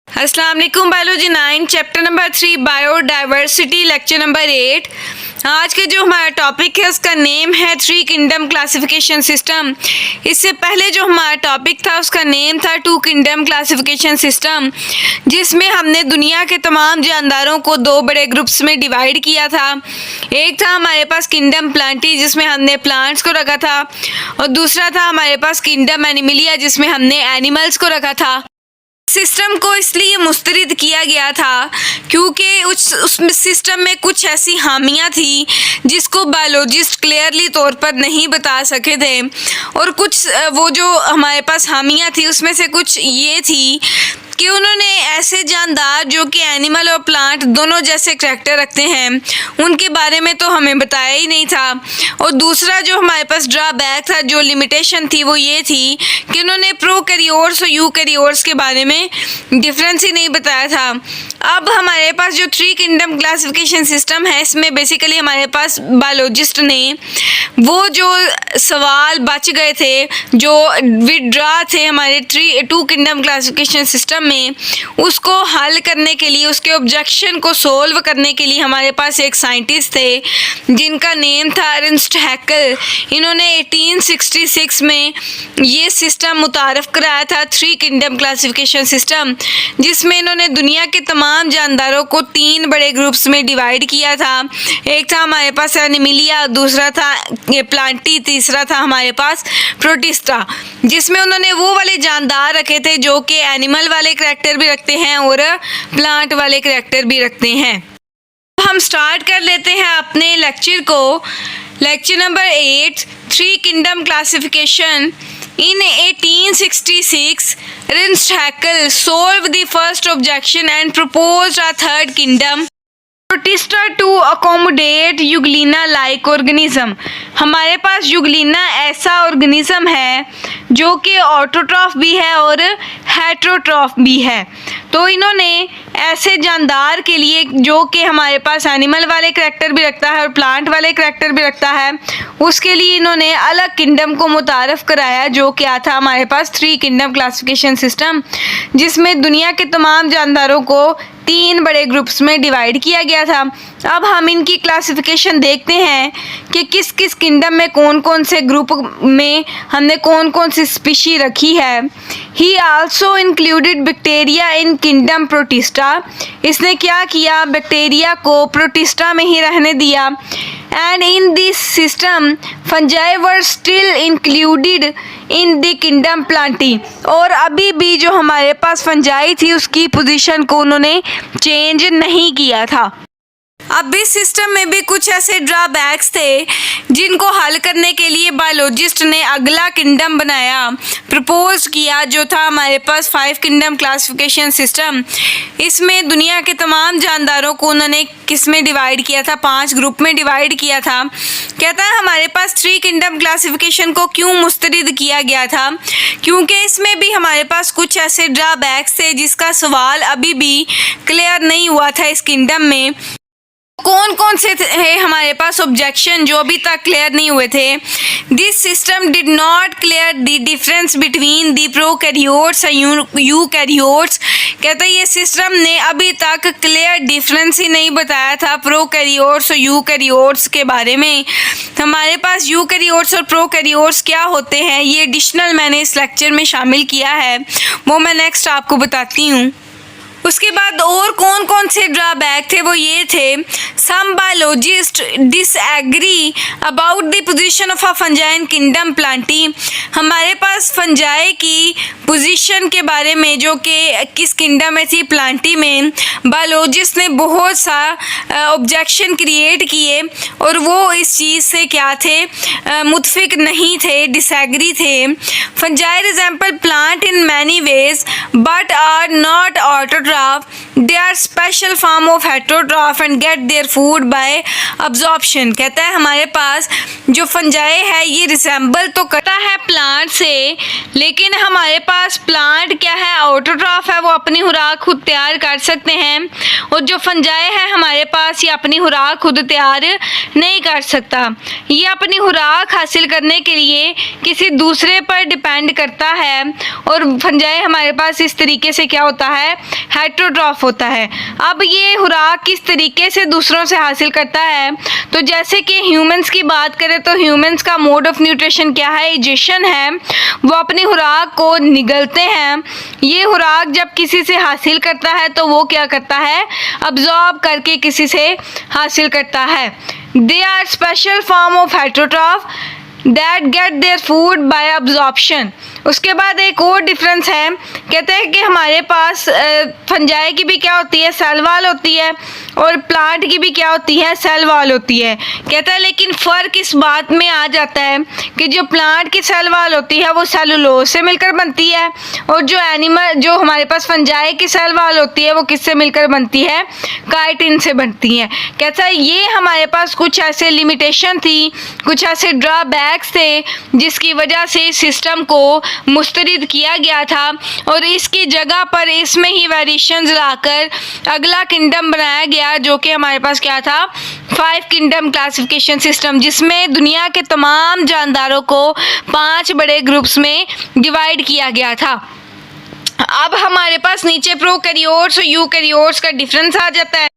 अस्सलाम वालेकुम। Biology 9 chapter number 3 biodiversity lecture number 8। आज के जो हमारा टॉपिक है उसका नेम है 3 किंगडम क्लासिफिकेशन सिस्टम। इससे पहले जो हमारा टॉपिक था उसका नेम था 2 किंगडम क्लासिफिकेशन सिस्टम, जिसमें हमने दुनिया के तमाम जानदारों को 2 बड़े ग्रुप्स में डिवाइड किया था। एक था हमारे पास किंगडम प्लांटी जिसमें हमने प्लांट्स को रखा था, और दूसरा था हमारे पास किंगडम एनिमलिया जिसमें हमने एनिमल्स को रखा था। सिस्टम को इसलिए मुस्तरद किया गया था क्योंकि उस सिस्टम में कुछ ऐसी खामियां थी जिसको बायोलॉजिस्ट क्लियरली तौर पर नहीं बता सके थे, और कुछ वो जो हमारे पास खामियां थी उसमें से कुछ ये थी कि उन्होंने ऐसे जानदार जो कि एनिमल और प्लांट दोनों जैसे करैक्टर रखते हैं उनके बारे में तो हमें बताया ही नहीं था। और दूसरा जो हमारे पास ड्रॉबैक था, जो लिमिटेशन थी, वो ये थी कि उन्होंने प्रोकैरियोट्स और यूकैरियोट्स के बारे में डिफरेंस ही नहीं बताया था। अब हमारे पास जो 3 किंगडम क्लासिफिकेशन सिस्टम है इसमें बेसिकली हमारे पास बायोलॉजिस्ट ने वो जो सवाल बच गए थे, जो विड्रा थे हमारे 2 किंगडम क्लासिफिकेशन सिस्टम में, उसको हल करने के लिए, उसके ऑब्जेक्शन को सोल्व करने के लिए हमारे पास एक साइंटिस्ट थे जिनका नेम था अर्नस्ट हैकेल। इन्होंने 1866 में ये सिस्टम मुतारफ़ कराया था 3 किंगडम क्लासिफिकेशन सिस्टम, जिसमें इन्होंने दुनिया के तमाम जानदारों को 3 बड़े ग्रुप्स में डिवाइड किया था। एक था हमारे पास एनिमलिया, दूसरा था प्लांटी, तीसरा था हमारे पास प्रोटिस्टा, जिसमें उन्होंने वो वाले जानदार रखे थे जो कि एनिमल वाले करैक्टर भी रखते हैं और प्लांट वाले करैक्टर भी रखते हैं। हम स्टार्ट कर लेते हैं अपने लेक्चर को। Lecture number 8 3 kingdom classification. In 1866, Ernst Haeckel solved the first objection and proposed a third kingdom, Protista, to accommodate Euglena-like organism। हमारे पास यूग्लिना ऐसा ऑर्गेनिज्म है जो कि ऑटोट्रॉफ भी है और हेट्रोट्रॉफ भी है। तो इन्होंने ऐसे जानदार के लिए जो कि हमारे पास एनिमल वाले करैक्टर भी रखता है और प्लांट वाले करैक्टर भी रखता है, उसके लिए इन्होंने अलग किंगडम को मुतारफ़ कराया, जो क्या था हमारे पास 3 किंगडम क्लासिफिकेशन सिस्टम, जिसमें दुनिया के तमाम जानदारों को 3 बड़े ग्रुप्स में डिवाइड किया गया था। अब हम इनकी क्लासिफिकेशन देखते हैं कि किस किस किंगडम में कौन कौन से ग्रुप में हमने कौन कौन सी स्पीशी रखी है। ही आल्सो इंक्लूडेड बैक्टीरिया इन किंगडम प्रोटिस्टा। इसने क्या किया, बैक्टीरिया को प्रोटिस्टा में ही रहने दिया। And in this system fungi were still included in the kingdom Plantae. और अभी भी जो हमारे पास फंजाई थी उसकी पोजीशन को उन्होंने चेंज नहीं किया था। अब इस सिस्टम में भी कुछ ऐसे ड्रॉबैक्स थे जिनको हल करने के लिए बायोलॉजिस्ट ने अगला किंगडम बनाया, प्रपोज किया, जो था हमारे पास 5 किंगडम क्लासिफिकेशन सिस्टम। इसमें दुनिया के तमाम जानदारों को उन्होंने किस में डिवाइड किया था, 5 ग्रुप में डिवाइड किया था। कहता है हमारे पास 3 किंगडम क्लासिफिकेशन को क्यों मुस्तरद किया गया था, क्योंकि इसमें भी हमारे पास कुछ ऐसे ड्रॉबैक्स थे जिसका सवाल अभी भी क्लियर नहीं हुआ था इस किंगडम में। कौन कौन से थे हमारे पास ऑब्जेक्शन जो अभी तक क्लियर नहीं हुए थे। This system did not clear the difference between the prokaryotes and eukaryotes. कहते हैं ये सिस्टम ने अभी तक क्लियर डिफरेंस ही नहीं बताया था प्रोकैरियोट्स और यूकैरियोट्स के बारे में। हमारे पास यूकैरियोट्स और प्रोकैरियोट्स क्या होते हैं ये एडिशनल मैंने इस लेक्चर में शामिल किया है, वो मैं नेक्स्ट आपको बताती हूँ। उसके बाद और कौन कौन से ड्रॉबैक थे, वो ये थे, some biologists disagree about the position of a fungi in kingdom plantae. हमारे पास फंजाई की पोजीशन के बारे में जो कि किस किंगडम में थी, प्लांटी में, बायोलॉजिस्ट ने बहुत सा ऑब्जेक्शन क्रिएट किए और वो इस चीज़ से क्या थे, मुतफिक नहीं थे, डिसएग्री थे। Fungi resemble plant in many ways but are not autotroph. autotroph. They are special form of heterotroph and get their food by absorption. कहता है हमारे पास जो फंजाई है ये रिसेंबल तो करता है प्लांट से, लेकिन हमारे पास प्लांट क्या है, ऑटोट्रॉफ है, वो अपनी खुराक खुद तैयार कर सकते हैं। और जो फंजाई है हमारे पास ये अपनी खुराक खुद तैयार नहीं कर सकता। ये अपनी खुराक हासिल करने के लिए किसी दूसरे पर डिपेंड करता है। और फंजाई हमारे पास इस तरीके से क्या होता है, हेटरोट्रॉफ होता है। अब ये खुराक किस तरीके से दूसरों से हासिल करता है, तो जैसे कि ह्यूमंस की बात करें तो ह्यूमंस का मोड ऑफ न्यूट्रिशन क्या है, इजेशन है। वो अपनी खुराक को निगलते हैं। ये खुराक जब किसी से हासिल करता है तो वो क्या करता है, अब्जॉर्ब करके किसी से हासिल करता है। They are special form of heterotroph that get their food by absorption. उसके बाद एक और डिफरेंस है, कहते हैं कि हमारे पास फंजाई की भी क्या होती है, सेल वॉल होती है, और प्लांट की भी क्या होती है, सेल वॉल होती है। कहता है लेकिन फ़र्क इस बात में आ जाता है कि जो प्लांट की सेल वॉल होती है वो सेलुलोज से मिलकर बनती है, और जो हमारे पास फंजाई की सेल वॉल होती है वो किससे मिलकर बनती है, काइटिन से बनती है। कहता है ये हमारे पास कुछ ऐसे लिमिटेशन थी, कुछ ऐसे ड्रॉबैक्स थे जिसकी वजह से सिस्टम को मुस्तरद किया गया था, और इसकी जगह पर इसमें ही वेरिएशंस लाकर अगला किंगडम बनाया गया जो कि हमारे पास क्या था, 5 किंगडम क्लासिफिकेशन सिस्टम, जिसमें दुनिया के तमाम जानदारों को 5 बड़े ग्रुप्स में डिवाइड किया गया था। अब हमारे पास नीचे प्रोकैरियोट्स और यूकैरियोट्स का डिफरेंस आ जाता है।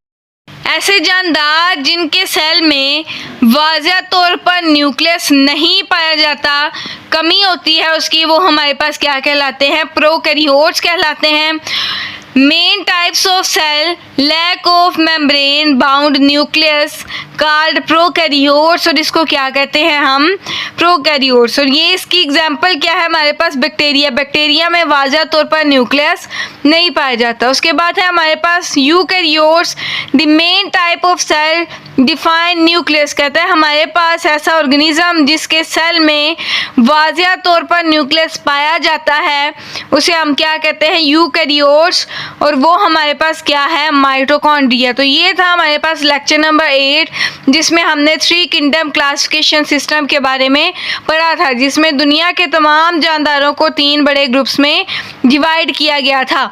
ऐसे जानदार जिनके सेल में वाज़ेह तौर पर न्यूक्लियस नहीं पाया जाता, कमी होती है उसकी, वो हमारे पास क्या कहलाते हैं, प्रोकैरियोट्स कहलाते हैं। Main types of cell lack of membrane bound nucleus called prokaryotes, और इसको क्या कहते हैं हम, प्रोकैरियोट्स। और ये इसकी एग्जांपल क्या है, हमारे पास बैक्टीरिया में वाज़ेह तौर पर न्यूक्लियस नहीं पाया जाता। उसके बाद है हमारे पास eukaryotes, the main type of cell define nucleus. कहता है हमारे पास ऐसा ऑर्गेनिज्म जिसके सेल में वाज़ेह तौर पर न्यूक्लियस पाया जाता है उसे हम क्या कहते हैं, यूकैरियोट्स, और वो हमारे पास क्या है, माइटोकॉन्ड्रिया। तो ये था हमारे पास लेक्चर नंबर 8, जिसमें हमने 3 किंगडम क्लासिफिकेशन सिस्टम के बारे में पढ़ा था, जिसमें दुनिया के तमाम जानदारों को 3 बड़े ग्रुप्स में डिवाइड किया गया था।